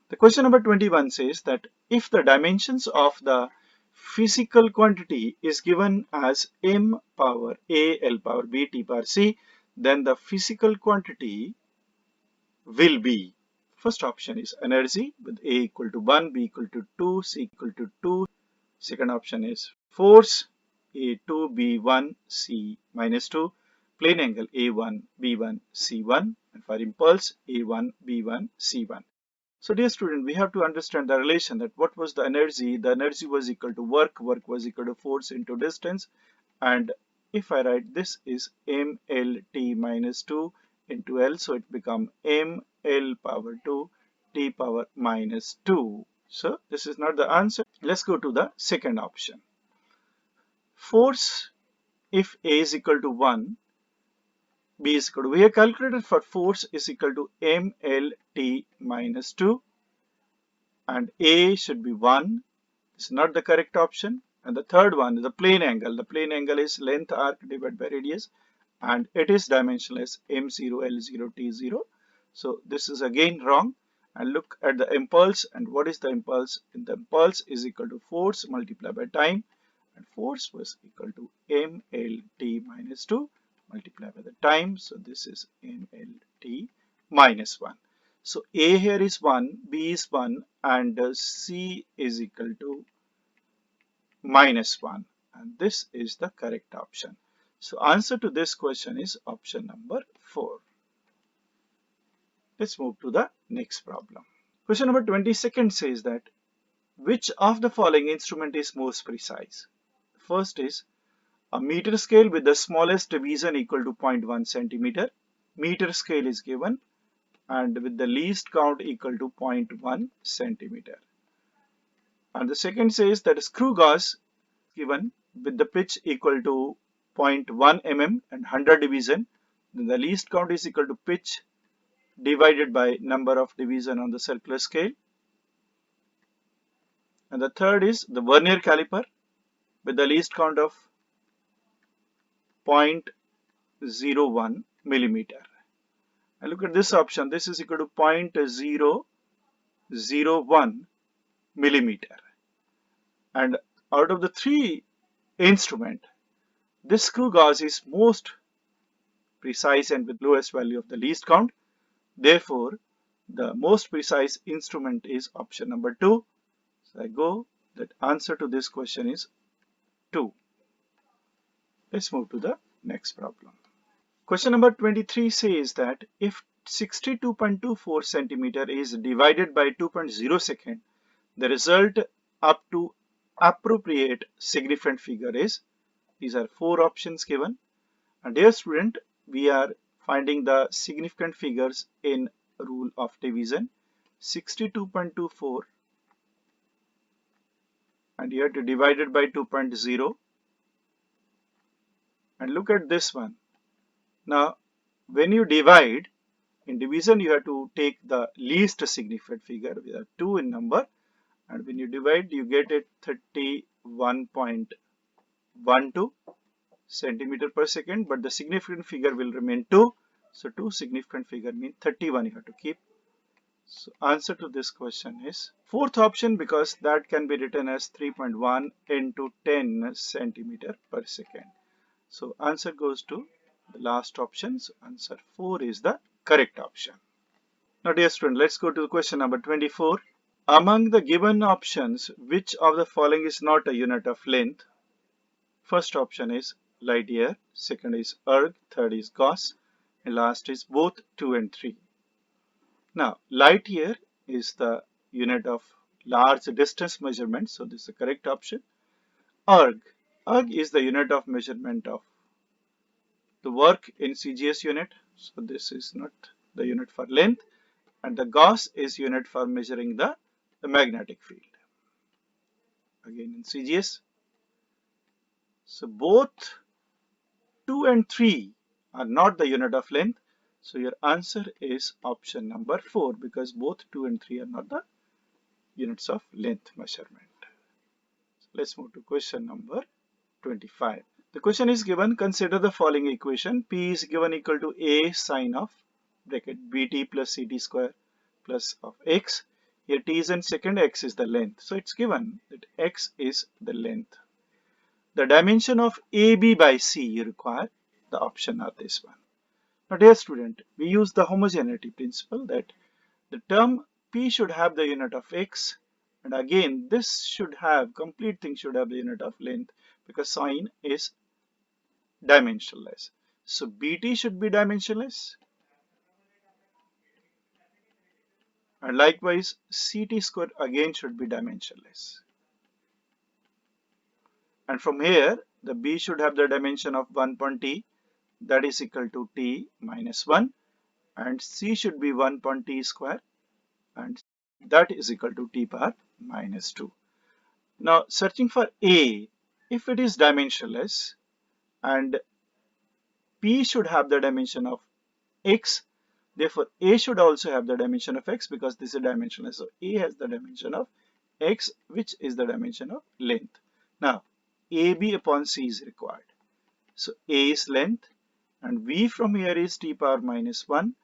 The question number 21 says that if the dimensions of the physical quantity is given as m power a, l power b, t power c, then the physical quantity will be, first option is energy with a equal to 1, b equal to 2, c equal to 2. Second option is force a2, b1, c minus 2, plane angle a1, b1, c1, and for impulse a1, b1, c1. So dear student, we have to understand the relation that what was the energy? The energy was equal to work was equal to force into distance. And if I write this is mlt minus 2 into L, so it become ml power 2 t power minus 2. So this is not the answer. Let's go to the second option. Force, if A is equal to 1, B is equal to, we have calculated for force is equal to mlt minus 2 and A should be 1. It's not the correct option. And the third one is the plane angle. The plane angle is length arc divided by radius and it is dimensional as m0, l0, t0. So this is again wrong. And look at the impulse, and what is the impulse? And the impulse is equal to force multiplied by time, and force was equal to mlt minus 2 multiplied by the time. So this is mlt minus 1. So A here is 1, B is 1, and C is equal to minus 1, and this is the correct option. So answer to this question is option number 4. Let's move to the next problem. Question number 22nd says that which of the following instrument is most precise? First is a meter scale with the smallest division equal to 0.1 centimeter. Meter scale is given and with the least count equal to 0.1 centimeter. And the second says that a screw gauge given with the pitch equal to 0.1 mm and 100 division. Then the least count is equal to pitch divided by number of division on the circular scale. And the third is the vernier caliper with the least count of 0.01 millimeter. And look at this option. This is equal to 0.001 millimeter. And out of the three instrument, this screw gauge is most precise and with lowest value of the least count. Therefore, the most precise instrument is option number 2. So I go that answer to this question is 2. Let's move to the next problem. Question number 23 says that if 62.24 centimeter is divided by 2.0 second, the result up to appropriate significant figure is, these are 4 options given. And dear student, we are finding the significant figures in rule of division. 62.24 and you have to divide it by 2.0, and look at this one. Now when you divide in division, you have to take the least significant figure with a 2 in number, and when you divide you get it 31.12 centimeter per second, but the significant figure will remain 2. So 2 significant figure means 31 you have to keep. So answer to this question is fourth option, because that can be written as 3.1 into 10 centimeter per second. So answer goes to the last option. So answer 4 is the correct option. Now dear student, let's go to question number 24. Among the given options, which of the following is not a unit of length? First option is light year, second is erg, third is Gauss, and last is both 2 and 3. Now light year is the unit of large distance measurement, so this is the correct option. Erg is the unit of measurement of the work in CGS unit, so this is not the unit for length. And the Gauss is unit for measuring the magnetic field, again in CGS. So both 2 and 3 are not the unit of length. So your answer is option number 4, because both 2 and 3 are not the units of length measurement. So let's move to question number 25. The question is given, consider the following equation. P is given equal to A sine of bracket bt plus ct square plus of x Here t is in second, x is the length. So it's given that x is the length. The dimension of AB by C you require. The option are this one. Now dear student, we use the homogeneity principle that the term P should have the unit of x, and again this should have, complete thing should have the unit of length because sine is dimensionless. So BT should be dimensionless, and likewise CT square again should be dimensionless. And from here the B should have the dimension of 1 upon t, that is equal to t minus 1, and C should be 1 upon t square, and that is equal to t power minus 2. Now searching for A, if it is dimensionless and P should have the dimension of x, therefore A should also have the dimension of x because this is dimensionless. So A has the dimension of x, which is the dimension of length. Now AB upon C is required. So A is length, and V from here is t power minus 1,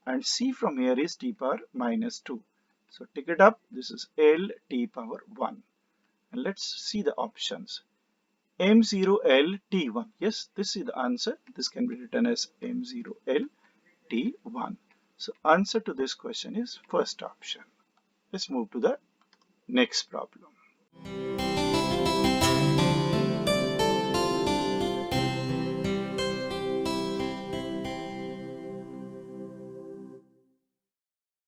and C from here is t power minus 2. So take it up, this is L t power 1. And let's see the options. M0L T1. Yes, this is the answer. This can be written as M0L T1. So answer to this question is first option. Let's move to the next problem.